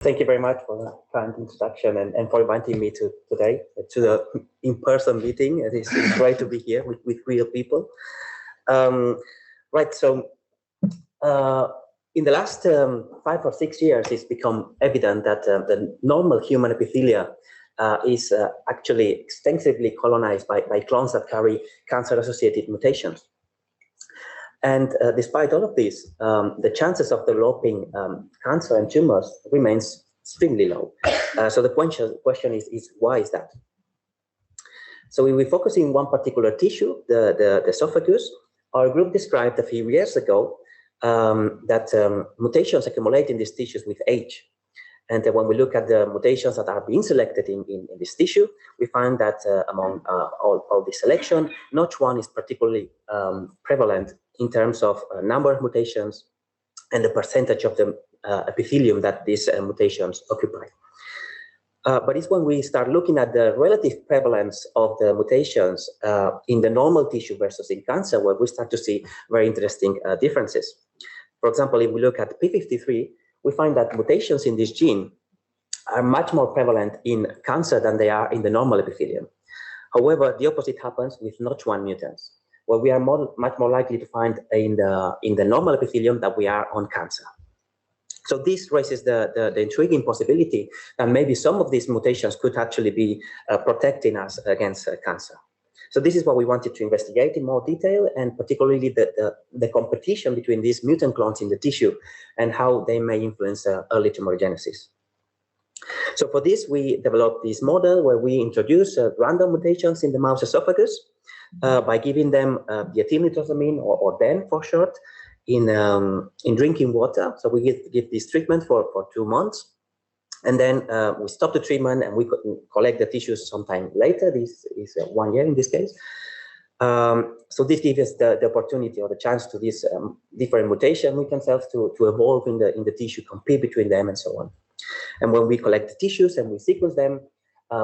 Thank you very much for that kind introduction and for inviting me to today to the in-person meeting. It is great to be here with real people. Right, so in the last 5 or 6 years, it's become evident that the normal human epithelia is actually extensively colonized by clones that carry cancer-associated mutations. And despite all of this, the chances of developing cancer and tumors remains extremely low. So the question is why is that? So we focus in one particular tissue, the esophagus. Our group described a few years ago that mutations accumulate in these tissues with age. And when we look at the mutations that are being selected in this tissue, we find that among all this selection, not one is particularly prevalent in terms of number of mutations and the percentage of the epithelium that these mutations occupy. But it's when we start looking at the relative prevalence of the mutations in the normal tissue versus in cancer, where we start to see very interesting differences. For example, if we look at P53, we find that mutations in this gene are much more prevalent in cancer than they are in the normal epithelium. However, the opposite happens with NOTCH1 mutants, where we are much more likely to find in the normal epithelium that we are on cancer. So this raises the intriguing possibility that maybe some of these mutations could actually be protecting us against cancer. So this is what we wanted to investigate in more detail, and particularly the competition between these mutant clones in the tissue and how they may influence early tumorigenesis. So for this, we developed this model where we introduce random mutations in the mouse esophagus by giving them diethylnitrosamine, or DEN for short, in drinking water. So we give this treatment for 2 months. And then we stop the treatment and we collect the tissues sometime later. This is 1 year in this case. So this gives us the opportunity or the chance to these different mutant cells to evolve in the tissue, compete between them, and so on. And when we collect the tissues and we sequence them,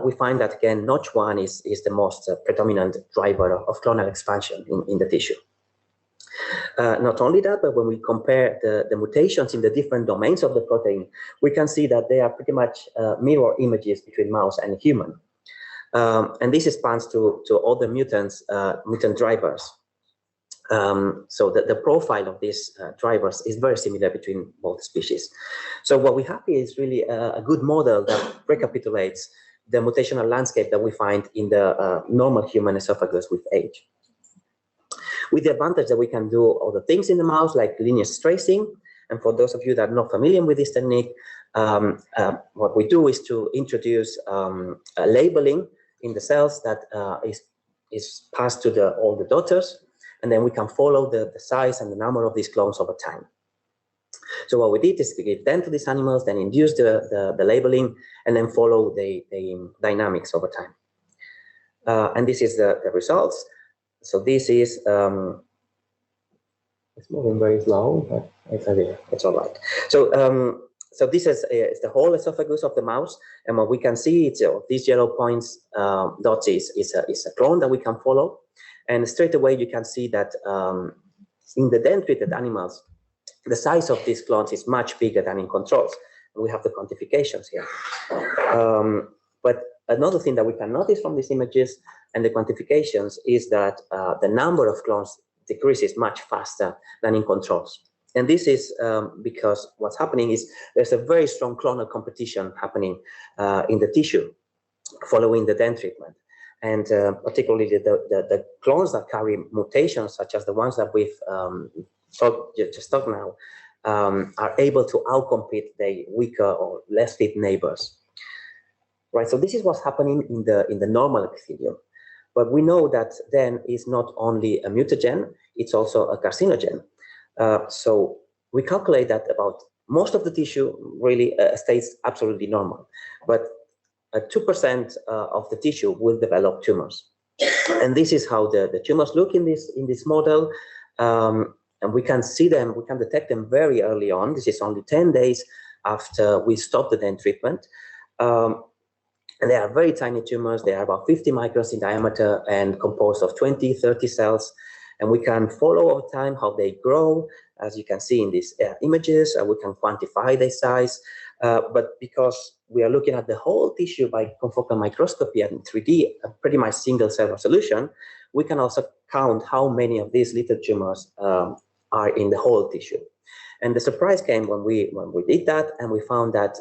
we find that again, NOTCH1 is the most predominant driver of clonal expansion in the tissue. Not only that, but when we compare the mutations in the different domains of the protein, we can see that they are pretty much mirror images between mouse and human. And this expands to all the mutant drivers. So the profile of these drivers is very similar between both species. So what we have here is really a good model that recapitulates the mutational landscape that we find in the normal human esophagus with age, with the advantage that we can do all the things in the mouse, like lineage tracing. And for those of you that are not familiar with this technique, what we do is to introduce a labeling in the cells that is passed to all the daughters, and then we can follow the size and the number of these clones over time. So what we did is to give them to these animals, then induce the labeling, and then follow the dynamics over time. And this is the results. So this is, it's moving very slow, but it's all right. So so this is the whole esophagus of the mouse, and what we can see, it's these yellow points, dots is a clone that we can follow. And straight away you can see that in the DEN-treated animals, the size of these clones is much bigger than in controls. We have the quantifications here. But another thing that we can notice from these images and the quantifications is that the number of clones decreases much faster than in controls. And this is because what's happening is there's a very strong clonal competition happening in the tissue following the DEN treatment. And particularly the clones that carry mutations, such as the ones that we've just talked now, are able to outcompete the weaker or less fit neighbors. Right, so this is what's happening in the normal epithelium. But we know that DEN is not only a mutagen, it's also a carcinogen. So we calculate that about most of the tissue really stays absolutely normal, but 2% of the tissue will develop tumors. And this is how the tumors look in this model. And we can see them, we can detect them very early on. This is only 10 days after we stop the DEN treatment. And they are very tiny tumors. They are about 50 microns in diameter and composed of 20, 30 cells. And we can follow over time how they grow. As you can see in these images, we can quantify their size. But because we are looking at the whole tissue by confocal microscopy and 3D, pretty much single cell resolution, we can also count how many of these little tumors are in the whole tissue. And the surprise came when we did that, and we found that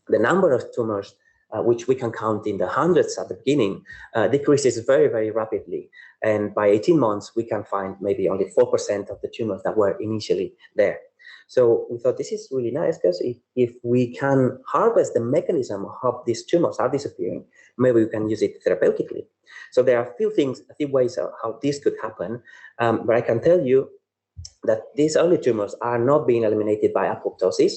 the number of tumors, which we can count in the hundreds at the beginning, decreases very, very rapidly. And by 18 months, we can find maybe only 4% of the tumors that were initially there. So we thought this is really nice, because if we can harvest the mechanism of how these tumors are disappearing, maybe we can use it therapeutically. So there are a few ways of how this could happen, but I can tell you that these early tumors are not being eliminated by apoptosis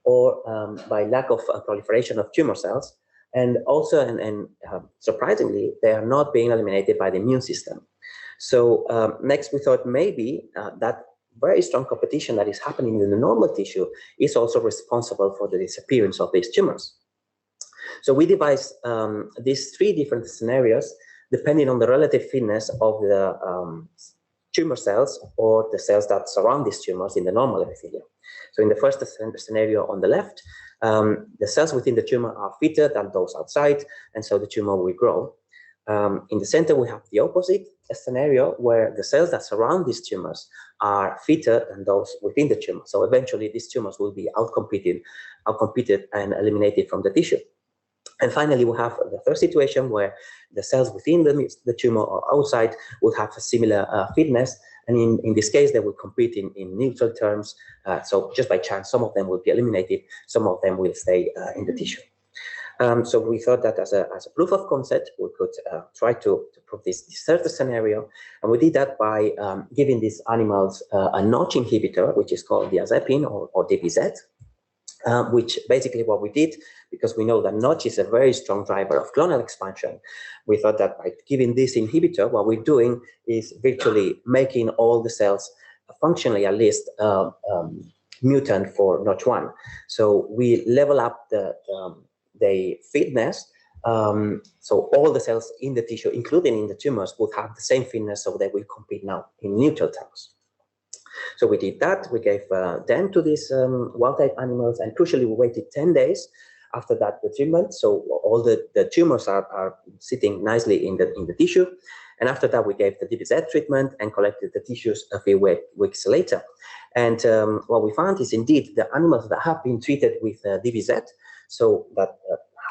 or by lack of proliferation of tumor cells, and also, and surprisingly, they are not being eliminated by the immune system. So next, we thought maybe that very strong competition that is happening in the normal tissue is also responsible for the disappearance of these tumors. So we devised these 3 different scenarios depending on the relative fitness of the tumor cells or the cells that surround these tumors in the normal epithelium. So in the first scenario on the left, the cells within the tumor are fitter than those outside, and so the tumor will grow. In the center, we have the opposite scenario, where the cells that surround these tumors are fitter than those within the tumor. So eventually, these tumors will be outcompeted and eliminated from the tissue. And finally, we have the third situation, where the cells within the tumor or outside will have a similar fitness. And in this case, they will compete in neutral terms. So just by chance, some of them will be eliminated, some of them will stay in the tissue. So we thought that as a proof of concept, we could try to prove this third scenario. And we did that by giving these animals a notch inhibitor, which is called diazepine or DBZ, which basically what we did, because we know that notch is a very strong driver of clonal expansion, we thought that by giving this inhibitor, what we're doing is virtually making all the cells functionally at least mutant for notch 1. So we level up the fitness, so all the cells in the tissue, including in the tumors, would have the same fitness, so they will compete now in neutral terms. So we did that. We gave them to these wild-type animals, and crucially, we waited 10 days after that the treatment. So all the tumors are sitting nicely in the tissue. And after that, we gave the DBZ treatment and collected the tissues a few weeks later. And what we found is indeed the animals that have been treated with DBZ, so that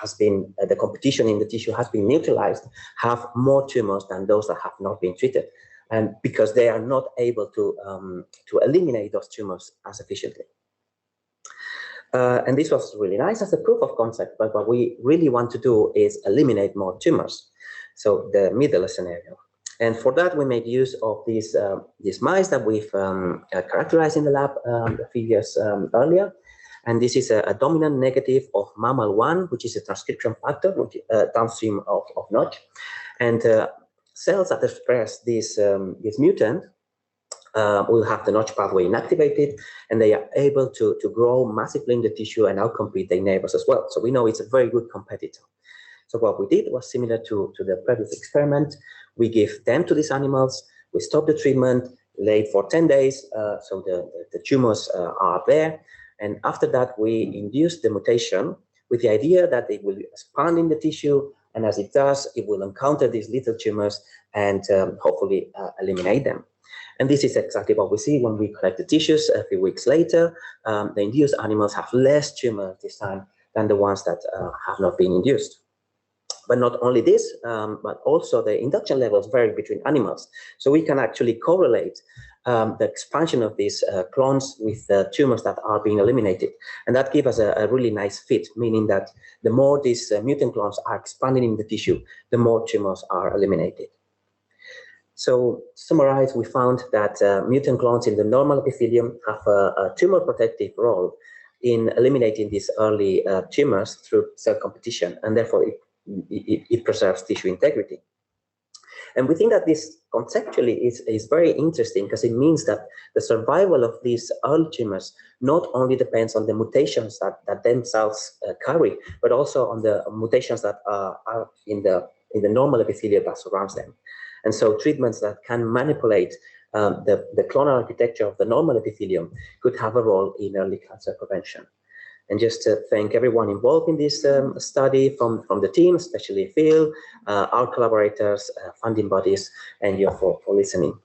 has been the competition in the tissue has been neutralized, have more tumors than those that have not been treated, and because they are not able to eliminate those tumors as efficiently. And this was really nice as a proof of concept, but what we really want to do is eliminate more tumors, so the middle scenario. And for that, we made use of these mice that we've characterized in the lab a few years earlier. And this is a dominant negative of MAMAL1, which is a transcription factor which, downstream of Notch. And cells that express this mutant will have the Notch pathway inactivated, and they are able to grow massively in the tissue and outcompete their neighbors as well. So we know it's a very good competitor. So what we did was similar to the previous experiment. We give them to these animals, we stop the treatment, laid for 10 days, so the tumors are there. And after that, we induce the mutation with the idea that it will expand in the tissue, and as it does, it will encounter these little tumors and hopefully eliminate them. And this is exactly what we see when we collect the tissues a few weeks later. The induced animals have less tumors this time than the ones that have not been induced. But not only this, but also the induction levels vary between animals. So we can actually correlate the expansion of these clones with the tumors that are being eliminated. And that gives us a really nice fit, meaning that the more these mutant clones are expanding in the tissue, the more tumors are eliminated. So to summarize, we found that mutant clones in the normal epithelium have a tumor protective role in eliminating these early tumors through cell competition, and therefore it preserves tissue integrity. And we think that this conceptually is very interesting, because it means that the survival of these early tumors not only depends on the mutations that themselves carry, but also on the mutations that are in the normal epithelium that surrounds them. And so treatments that can manipulate the clonal architecture of the normal epithelium could have a role in early cancer prevention. And just to thank everyone involved in this study from the team, especially Phil, our collaborators, funding bodies, and you for listening.